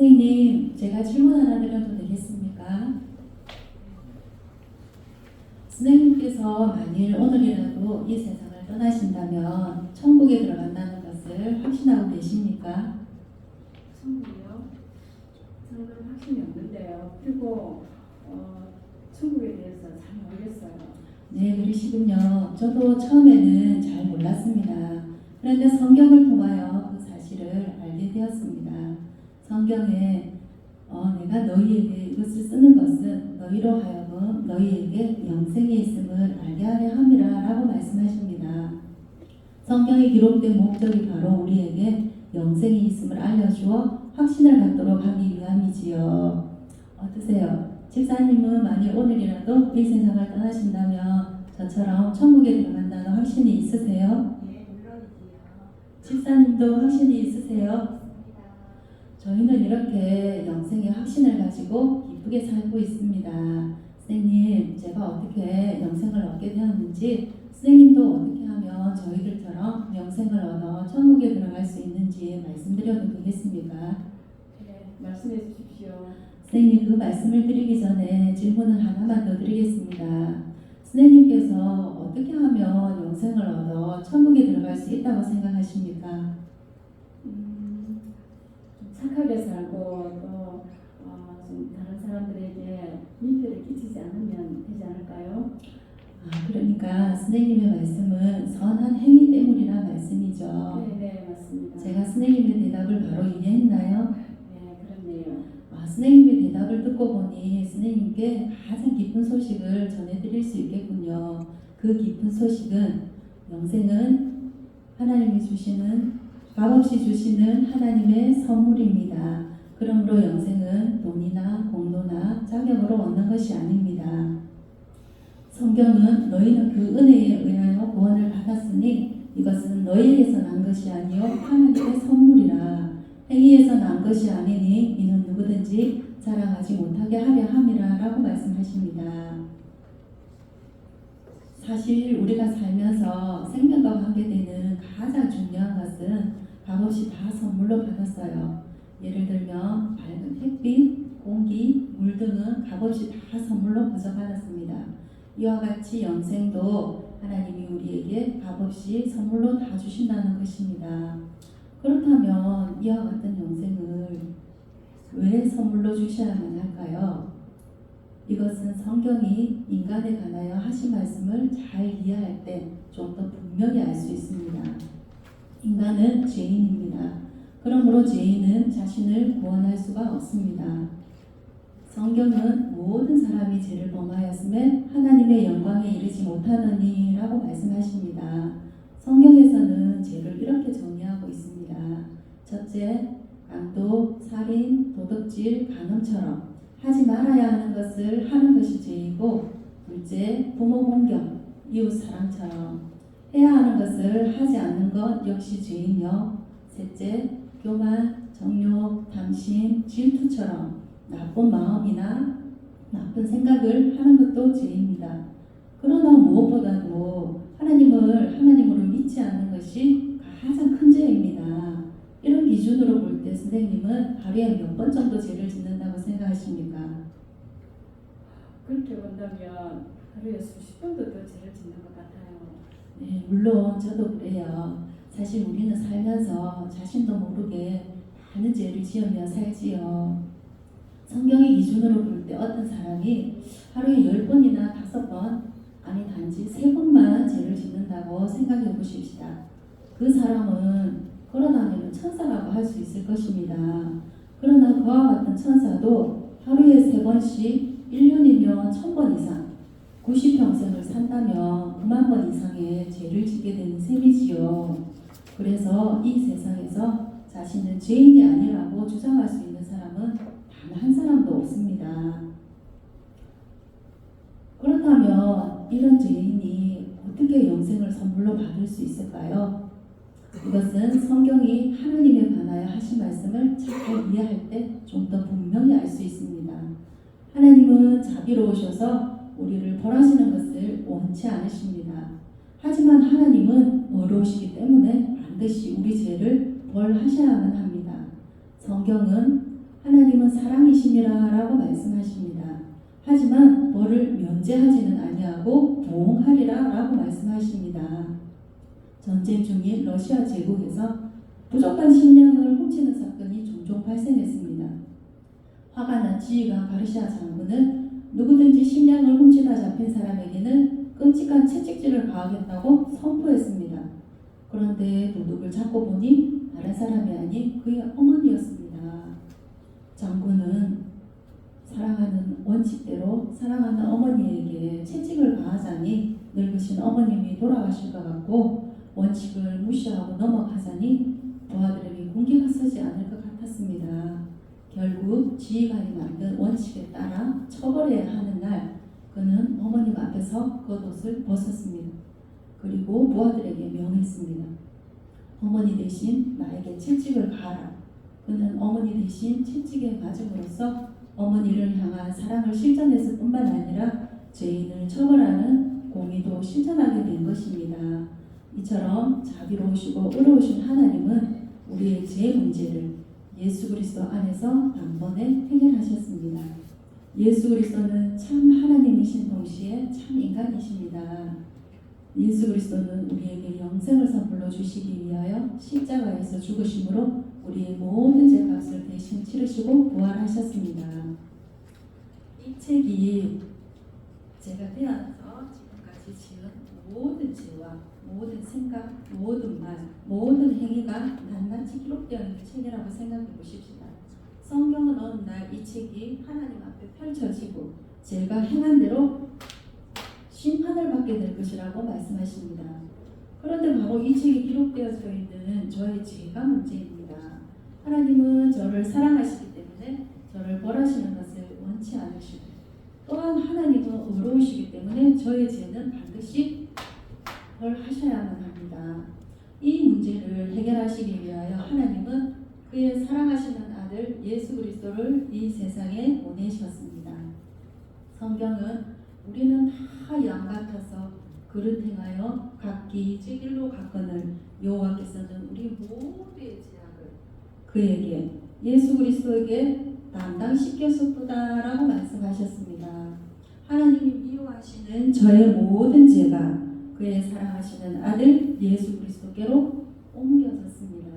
선생님, 제가 질문 하나 드려도 되겠습니까? 선생님께서 만일 오늘이라도 이 세상을 떠나신다면 천국에 들어간다는 것을 확신하고 계십니까? 천국이요? 저는 확신이 없는데요. 그리고 천국에 대해서 잘 모르겠어요. 네, 그러시군요. 저도 처음에는 잘 몰랐습니다. 그런데 성경을 통하여 그 사실을 알게 되었습니다. 성경에 내가 너희에게 이것을 쓰는 것은 너희로 하여금 너희에게 영생이 있음을 알게 하려 함이라 라고 말씀하십니다. 성경에 기록된 목적이 바로 우리에게 영생이 있음을 알려주어 확신을 갖도록 하기 위함이지요. 어떠세요? 집사님은 만일 오늘이라도 이 세상을 떠나신다면 저처럼 천국에 들어간다는 확신이 있으세요? 예, 물론이지요. 집사님도 확신이 있으세요? 맞습니다. 저희는 이렇게 영생의 확신을 가지고 기쁘게 살고 있습니다. 선생님, 제가 어떻게 영생을 얻게 되었는지, 선생님도 어떻게 하면 저희들처럼 영생을 얻어 천국에 들어갈 수 있는지 말씀드려도 되겠습니까? 네, 말씀해 주십시오. 선생님, 그 말씀을 드리기 전에 질문을 하나만 더 드리겠습니다. 선생님께서 어떻게 하면 영생을 얻어 천국에 들어갈 수 있다고 생각하십니까? 좀 착하게 살고 또 좀 다른 사람들에게 민폐를 끼치지 않으면 되지 않을까요? 그러니까 선생님의 말씀은 선한 행위 때문이라 말씀이죠. 네, 맞습니다. 제가 선생님의 대답을 바로 이해했나요? 네, 그렇네요. 선생님의 대답을 듣고 보니 선생님께 가장 기쁜 소식을 전해드릴 수 있겠군요. 그 기쁜 소식은 영생은 하나님이 주시는 값없이 주시는 하나님의 선물입니다. 그러므로 영생은 돈이나 공로나 자격으로 얻는 것이 아닙니다. 성경은 너희는 그 은혜에 의하여 구원을 받았으니 이것은 너희에게서 난 것이 아니요 하나님의 선물이라. 행위에서 난 것이 아니니 이는 누구든지 자랑하지 못하게 하려 함이라 라고 말씀하십니다. 사실 우리가 살면서 생명과 관계되는 가장 중요한 것은 값없이 다 선물로 받았어요. 예를 들면 밝은 햇빛, 공기, 물 등은 값없이 다 선물로 거저받았습니다. 이와 같이 영생도 하나님이 우리에게 값없이 선물로 다 주신다는 것입니다. 그렇다면 이와 같은 영생을 왜 선물로 주셔야만 할까요? 이것은 성경이 인간에 관하여 하신 말씀을 잘 이해할 때 좀 더 분명히 알 수 있습니다. 인간은 죄인입니다. 그러므로 죄인은 자신을 구원할 수가 없습니다. 성경은 모든 사람이 죄를 범하였음에 하나님의 영광에 이르지 못하느니 라고 말씀하십니다. 성경에서는 죄를 이렇게 정의하고 있습니다. 첫째, 강도, 살인, 도둑질, 간음처럼 하지 말아야 하는 것을 하는 것이 죄이고, 둘째, 부모 공격, 이웃 사랑처럼 해야 하는 것을 하지 않는 것 역시 죄이며, 셋째, 교만, 정욕, 탐심, 질투처럼 나쁜 마음이나 나쁜 생각을 하는 것도 죄입니다. 그러나 무엇보다도 하나님으로 믿지 않는 것이 가장 큰 죄입니다. 이런 기준으로 볼 때 선생님은 하루에 몇 번 정도 죄를 짓는다고 생각하십니까? 그렇게 본다면 하루에 수십 번도 더 죄를 짓는 것 같아요. 네, 물론 저도 그래요. 사실 우리는 살면서 자신도 모르게 많은 죄를 지으며 살지요. 성경의 기준으로 볼 때 어떤 사람이 하루에 10번이나 5번, 아니 단지 3번만 죄를 짓는다고 생각해 보십시다. 그 사람은 걸어다니는 천사라고 할 수 있을 것입니다. 그러나 그와 같은 천사도 하루에 3번씩 1년이면 1000번 이상 90평생을 산다면 9만 번 이상의 죄를 짓게 되는 셈이지요. 그래서 이 세상에서 자신은 죄인이 아니라고 주장할 수 있는 사람은 단 한 사람도 없습니다. 그렇다면 이런 죄인이 어떻게 영생을 선물로 받을 수 있을까요? 이것은 성경이 하나님에 관하여 하신 말씀을 잘 이해할 때 좀 더 분명히 알 수 있습니다. 하나님은 자비로우셔서 우리를 벌하시는 것을 원치 않으십니다. 하지만 하나님은 어려우시기 때문에 반드시 우리 죄를 벌하셔야만 합니다. 성경은 하나님은 사랑이심이라라고 말씀하십니다. 하지만 벌을 면제하지는 아니하고 보응하리라라고 말씀하십니다. 전쟁 중인 러시아 제국에서 부족한 식량을 훔치는 사건이 종종 발생했습니다. 화가 난 지휘관 가르시아 장군은 누구든지 식량을 훔치다 잡힌 사람에게는 끔찍한 채찍질을 가하겠다고 선포했습니다. 그런데 도둑을 잡고 보니 다른 사람이 아닌 그의 어머니였습니다. 장군은 사랑하는 원칙대로 사랑하는 어머니에게 채찍을 가하자니 늙으신 어머님이 돌아가실 것 같고, 원칙을 무시하고 넘어가자니 부하들에게 공기가 서지 않을 것 같았습니다. 결국 지휘관이 만든 원칙에 따라 처벌해야 하는 날, 그는 어머님 앞에서 겉옷을 벗었습니다. 그리고 부하들에게 명했습니다. 어머니 대신 나에게 채찍을 가하라. 그는 어머니 대신 채찍에 맞음으로써 어머니를 향한 사랑을 실천했을 뿐만 아니라 죄인을 처벌하는 공의도 실천하게 된 것입니다. 이처럼 자비로우시고 의로우신 하나님은 우리의 죄 문제를 예수 그리스도 안에서 단번에 해결하셨습니다. 예수 그리스도는 참 하나님이신 동시에 참 인간이십니다. 예수 그리스도는 우리에게 영생을 선물로 주시기 위하여 십자가에서 죽으심으로 우리의 모든 죄값을 대신 치르시고 부활하셨습니다. 이 책이 제가 태어나서 지금까지 지은 모든 죄와 모든 생각, 모든 말, 모든 행위가 낱낱이 기록되어 있는 책이라고 생각해 보십시다. 성경은 어느 날 이 책이 하나님 앞에 펼쳐지고 제가 행한 대로 심판을 받게 될 것이라고 말씀하십니다. 그런데 바로 이 책이 기록되어져 있는 저의 죄가 문제입니다. 하나님은 저를 사랑하시기 때문에 저를 벌하시는 것을 원치 않으시고, 또한 하나님은 의로우시기 때문에 저의 죄는 반드시 벌하셔야만 합니다. 이 문제를 해결하시기 위하여 하나님은 그의 사랑하시는 아들 예수 그리스도를 이 세상에 보내셨습니다. 성경은 우리는 다 양 같아서 그릇 행하여 각기 제 길로 갔거늘 여호와께서는 우리 모두의 죄악을 그에게 예수 그리스도에게 담당시켰었도다라고 말씀하셨습니다. 하나님이 미워하시는 저의 모든 죄가 그의 사랑하시는 아들 예수 그리스도께로 옮겨졌습니다.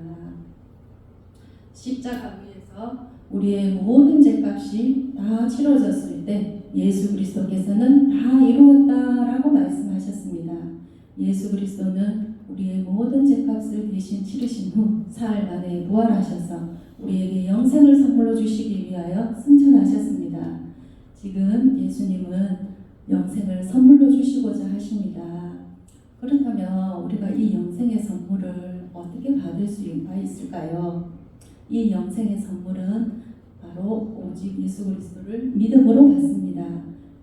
십자가 위에서 우리의 모든 죄값이 다 치러졌을 때 예수 그리스도께서는 다 이루었다라고 말씀하셨습니다. 예수 그리스도는 우리의 모든 죄값을 대신 치르신 후 사흘 만에 부활하셔서 우리에게 영생을 선물로 주시기 위하여 승천하셨습니다. 지금 예수님은 영생을 선물로 주시고자 하십니다. 그렇다면 우리가 이 영생의 선물을 어떻게 받을 수가 있을까요? 이 영생의 선물은 바로 오직 예수 그리스도를 믿음으로 받습니다.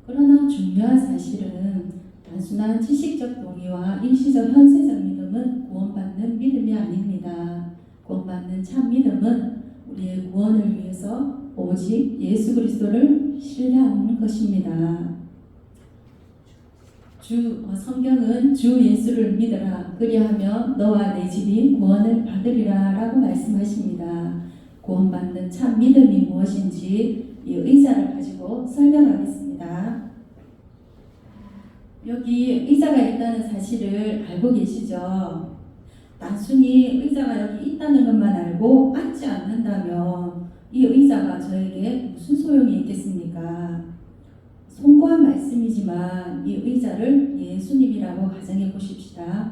그러나 중요한 사실은 단순한 지식적 동의와 일시적 현세적 믿음은 구원받는 믿음이 아닙니다. 구원받는 참 믿음은 우리의 구원을 위해서 오직 예수 그리스도를 신뢰하는 것입니다. 성경은 주 예수를 믿으라 그리하면 너와 내 집이 구원을 받으리라 라고 말씀하십니다. 구원받는 참 믿음이 무엇인지 이 의자를 가지고 설명하겠습니다. 여기 의자가 있다는 사실을 알고 계시죠? 단순히 의자가 여기 있다는 것만 알고 앉지 않는다면 이 의자가 저에게 무슨 소용이 있겠습니까? 송구한 말씀이지만 이 의자를 예수님이라고 가정해 보십시다.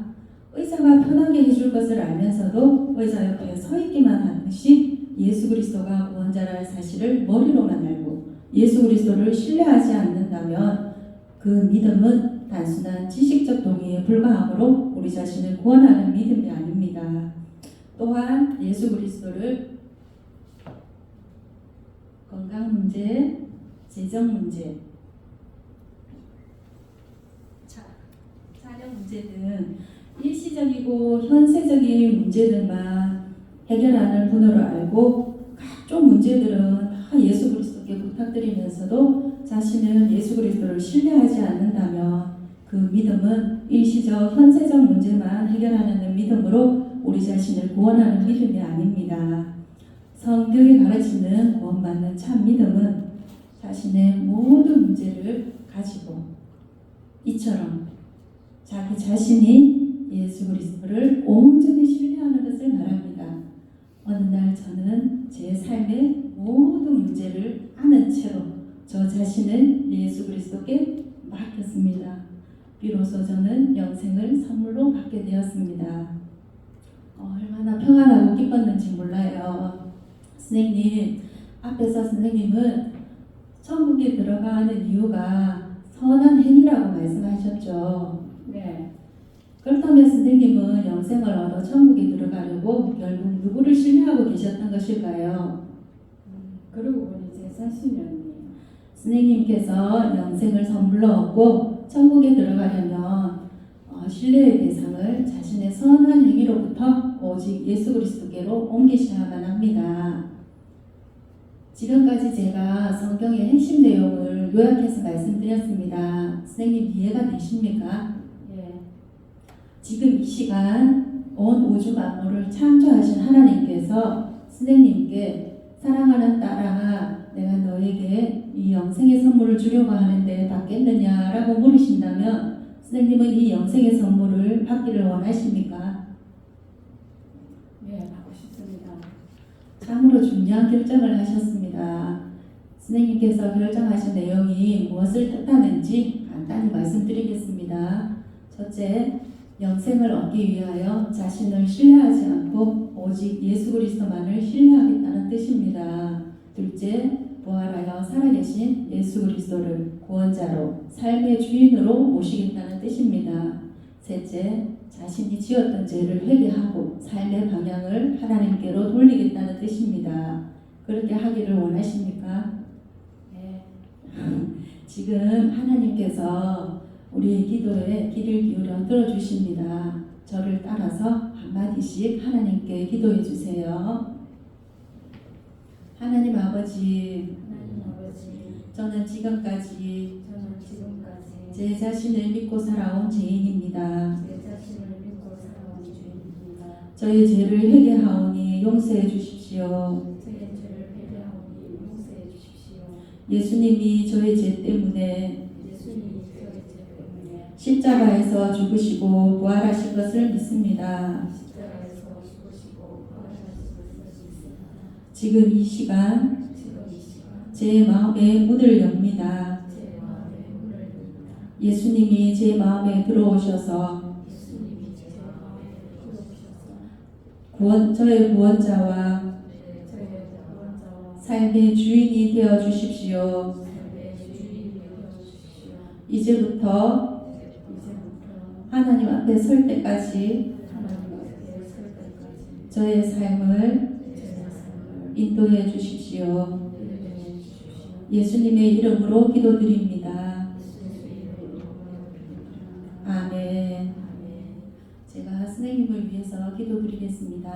의자가 편하게 해줄 것을 알면서도 의자 옆에 서 있기만 하듯이 예수 그리스도가 구원자라는 사실을 머리로만 알고 예수 그리스도를 신뢰하지 않는다면 그 믿음은 단순한 지식적 동의에 불과하므로 우리 자신을 구원하는 믿음이 아닙니다. 또한 예수 그리스도를 건강 문제, 재정 문제, 자녀 문제 등 일시적이고 현세적인 문제들만 해결하는 분으로 알고 각종 문제들은 다 예수 그리스도께 부탁드리면서도 자신은 예수 그리스도를 신뢰하지 않는다면 그 믿음은 일시적 현세적 문제만 해결하는 믿음으로 우리 자신을 구원하는 믿음이 아닙니다. 성경이 가르치는 구원받는 참 믿음은 자신의 모든 문제를 가지고 이처럼 자기 자신이 예수 그리스도를 온전히 신뢰하는 것을 말합니다. 어느 날 저는 제 삶의 모든 문제를 아는 채로 저 자신을 예수 그리스도께 맡겼습니다. 비로소 저는 영생을 선물로 받게 되었습니다. 얼마나 평안하고 기뻤는지 몰라요. 선생님, 앞에서 선생님은 천국에 들어가는 이유가 선한 행위라고 말씀하셨죠. 네. 그렇다면 선생님은 영생을 얻어 천국에 들어가려고 결국 누구를 신뢰하고 계셨던 것일까요? 그러고 보니 제 자신이었네요. 선생님께서 영생을 선물로 얻고 천국에 들어가려면 신뢰의 대상을 자신의 선한 행위로부터 오직 예수 그리스도께로 옮기셔야만 합니다. 지금까지 제가 성경의 핵심 내용을 요약해서 말씀드렸습니다. 선생님 이해가 되십니까? 예. 지금 이 시간 온 우주 만물을 창조하신 하나님께서 선생님께 사랑하는 딸아, 내가 너에게 이 영생의 선물을 주려고 하는데 받겠느냐라고 물으신다면 선생님은 이 영생의 선물을 받기를 원하십니까? 예, 받고 싶습니다. 참으로 중요한 결정을 하셨습니다. 선생님께서 결정하신 내용이 무엇을 뜻하는지 간단히 말씀드리겠습니다. 첫째, 영생을 얻기 위하여 자신을 신뢰하지 않고 오직 예수 그리스도만을 신뢰하겠다는 뜻입니다. 둘째, 부활하여 살아계신 예수 그리스도를 구원자로 삶의 주인으로 모시겠다는 뜻입니다. 셋째, 자신이 지었던 죄를 회개하고 삶의 방향을 하나님께로 돌리겠다는 뜻입니다. 그렇게 하기를 원하십니까? 네. 지금 하나님께서 우리의 기도에 귀를 기울여 들어주십니다. 저를 따라서 한마디씩 하나님께 기도해 주세요. 하나님 아버지, 하나님 아버지, 저는 지금까지 제 제 자신을 믿고 살아온 죄인입니다. 자신을 믿고 살아온 죄인입니다. 저의 죄를 회개하오니 용서해 주십시오. 제 죄를 회개하오니 용서해 주십시오. 예수님이 저의 죄 때문에 예수님이 저의 죄 때문에 십자가에서 죽으시고 부활하신 것을 믿습니다. 십자가에서 죽으시고 부활하신 것을 믿습니다. 지금 이 시간 지금 이 시간 제 마음의 문을 엽니다. 제 마음의 문을 엽니다. 예수님이 제 마음에 들어오셔서 예수님이 제 마음에 들어오셔서 저의 구원자와 저의 구원자와 삶의 주인이 되어 주십시오. 삶의 주인이 되어 주십시오. 이제부터 이제부터 하나님 앞에 설 때까지 하나님 앞에 설 때까지 저의 삶을 제 삶을 인도해 주십시오. 인도해 주십시오. 예수님의 이름으로 기도드립니다. 예수님의 이름으로 기도드립니다. 아멘. 아멘. 제가 선생님을 위해서 기도드리겠습니다.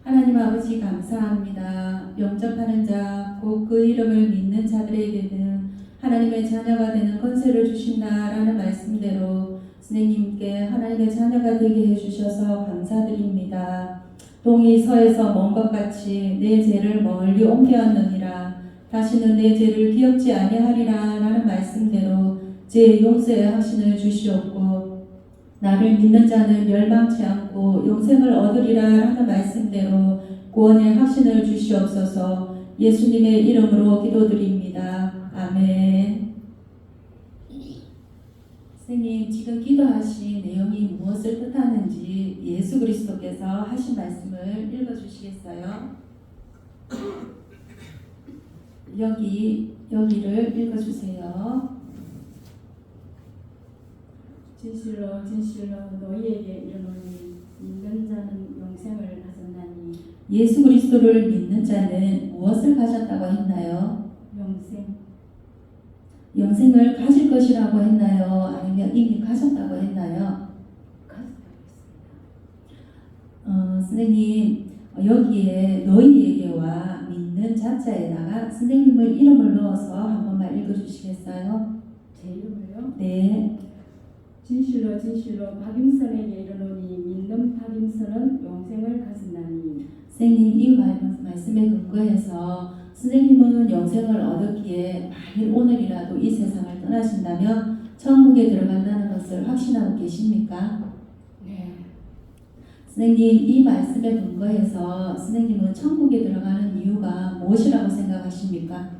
하나님 아버지 감사합니다. 영접하는 자, 곧 그 이름을 믿는 자들에게는 하나님의 자녀가 되는 권세를 주신다라는 말씀대로 선생님께 하나님의 자녀가 되게 해주셔서 감사드립니다. 동이 서에서 먼 것 같이 내 죄를 멀리 옮겨왔느니라. 다시는 내 죄를 기억지 아니하리라 라는 말씀대로 제 용서의 확신을 주시옵고 나를 믿는 자는 멸망치 않고 용생을 얻으리라 하는 말씀대로 구원의 확신을 주시옵소서. 예수님의 이름으로 기도드립니다. 아멘. 선생님, 지금 기도하신 내용이 무엇을 뜻하는지 예수 그리스도께서 하신 말씀을 읽어주시겠어요? 여기를 읽어주세요. 진실로 진실로 너희에게 이르노니 믿는 자는 영생을 가졌나니. 예수 그리스도를 믿는 자는 무엇을 가졌다고 했나요? 영생. 영생을 가질 것이라고 했나요? 아니면 이미 가졌다고 했나요? 가졌다고 선생님, 여기에 너희에게와 믿는 자자에다가 선생님의 이름을 넣어서 한 번만 읽어주시겠어요? 제 이름을요? 네. 진실로 진실로 박임선에게 이르노니 믿는 박임선은 영생을 가졌나니. 선생님 이 말씀에 근거해서 선생님은 영생을 얻었기에 만일 오늘이라도 이 세상을 떠나신다면 천국에 들어간다는 것을 확신하고 계십니까? 네. 선생님 이 말씀에 근거해서 선생님은 천국에 들어가는 이유가 무엇이라고 생각하십니까?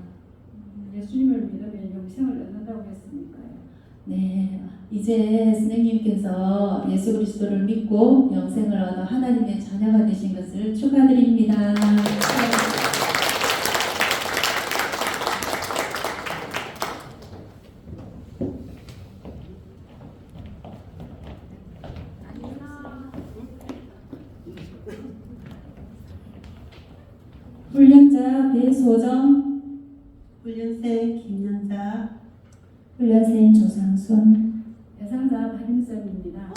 예수님을 믿으면 영생을 얻는다고 했으니까요. 네, 이제 선생님께서 예수 그리스도를 믿고 영생을 얻어 하나님의 자녀가 되신 것을 축하드립니다. 훈련자 배소정, 훈련생 김연자, 훈련생 조상순, 대상자 박임선입니다.